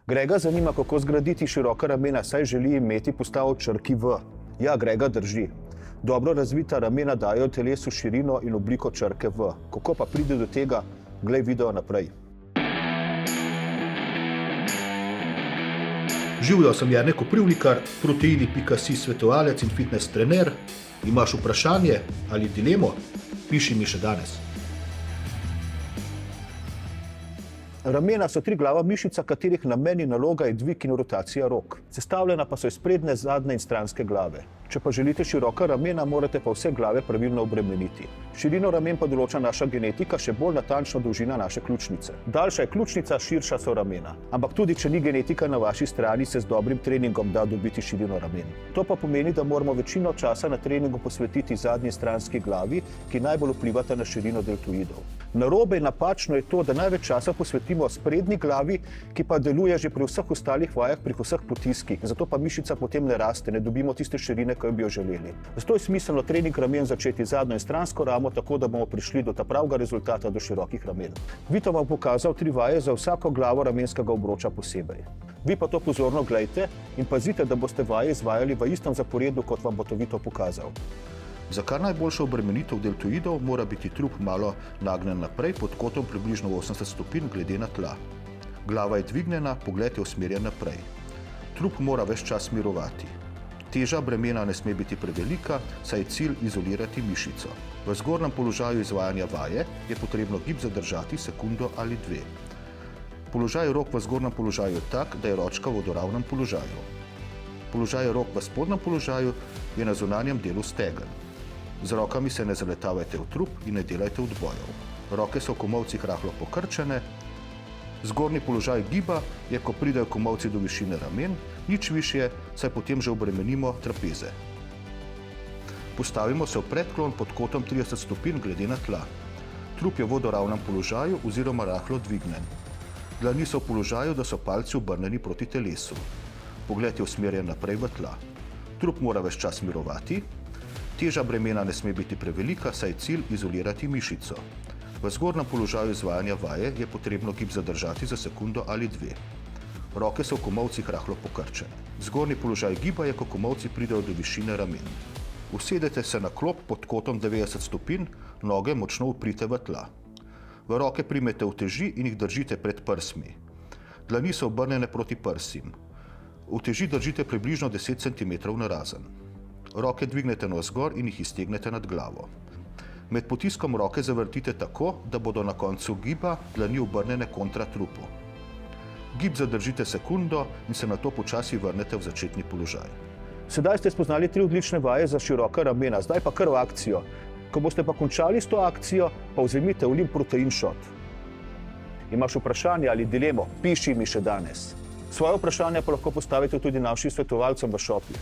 Grega zanima, kako zgraditi široka ramena, saj želi imeti postavo v črki V. Ja, Grega drži. Dobro razvita ramena dajo telesu širino in obliko črke V. Kako pa pride do tega? Glej video naprej. Živjo, sem Jernej Koprivnikar, Proteini.si svetovalec in fitness trener. Imaš vprašanje ali dilemo? Piši mi še danes. Ramena so triglava mišica, katerih namen in naloga je dvig in rotacija rok. Sestavljena pa so iz prednje, zadnje in stranske glave. Če pa želite široka ramena, morate pa vse glave pravilno obremeniti. Širino ramen pa določa naša genetika, še bolj natančno dolžina naše ključnice. Daljša je ključnica, širša so ramena. Ampak tudi, če ni genetika na vaši strani, se z dobrim treningom da dobiti širino ramen. To pa pomeni, da moramo večino časa na treningu posvetiti zadnji stranski glavi, ki najbolj vplivata na širino deltoidov. Narobe in napačno je to, da največ časa posvetimo sprednji glavi, ki pa deluje že pri vseh ostalih vajah, pri vseh potiskih. Zato pa mišica potem ne raste, ne dobimo tiste širine, ki bi jo želeli. Zato je smiselno trening ramen začeti zadnjo in stransko ramo, tako da bomo prišli do ta pravega rezultata, do širokih ramen. Vito vam pokazal 3 vaje za vsako glavo ramenskega obroča posebej. Vi pa to pozorno gledajte in pazite, da boste vaje izvajali v istem zaporedu, kot vam bo to Vito pokazal. Za kar najboljšo obremenitev deltoidov mora biti trup malo nagnjen naprej pod kotom približno 80 stopinj glede na tla. Glava je dvignjena, pogled je usmerjen naprej. Trup mora ves čas mirovati. Teža bremena ne sme biti prevelika, saj je cilj izolirati mišico. V zgornjem položaju izvajanja vaje je potrebno gib zadržati sekundo ali 2. Položaj rok v zgornjem položaju je tak, da je ročka v vodoravnem položaju. Položaj rok v spodnjem položaju je na zunanjem delu stegen. Z rokami se ne zaletavajte v trup in ne delajte odbojev. Roke so v komolcih rahlo pokrčene. Zgornji položaj giba je, ko pridejo komolci do višine ramen, nič višje, saj potem že obremenimo trapeze. Postavimo se v predklon pod kotom 30 stopinj glede na tla. Trup je v vodoravnem položaju oziroma rahlo dvignjen. Dlani so v položaju, da so palci obrnjeni proti telesu. Pogled je usmerjen naprej v tla. Trup mora ves čas mirovati. Teža bremena ne sme biti prevelika, saj je cilj izolirati mišico. V zgornjem položaju izvajanja vaje je potrebno gib zadržati za sekundo ali 2. Roke so v komolcih rahlo pokrčene. Zgornji položaj giba je, ko komolci pridejo do višine ramen. Usedete se na klop pod kotom 90 stopinj, noge močno uprite v tla. V roke primete uteži in jih držite pred prsmi. Dlani so obrnjene proti prsim. Uteži držite približno 10 cm narazen. Roke dvignete navzgor in jih iztegnete nad glavo. Med potiskom roke zavrtite tako, da bodo na koncu giba dlani obrnjene kontra trupu. Gib zadržite sekundo in se nato počasi vrnete v začetni položaj. Sedaj ste spoznali 3 odlične vaje za široka ramena, zdaj pa kar v akcijo. Ko boste pa končali s to akcijo, pa vzemite Olimp Protein Shot. Imaš vprašanje ali dilemo? Piši mi še danes. Svoje vprašanje pa lahko postavite tudi našim svetovalcem v šopu.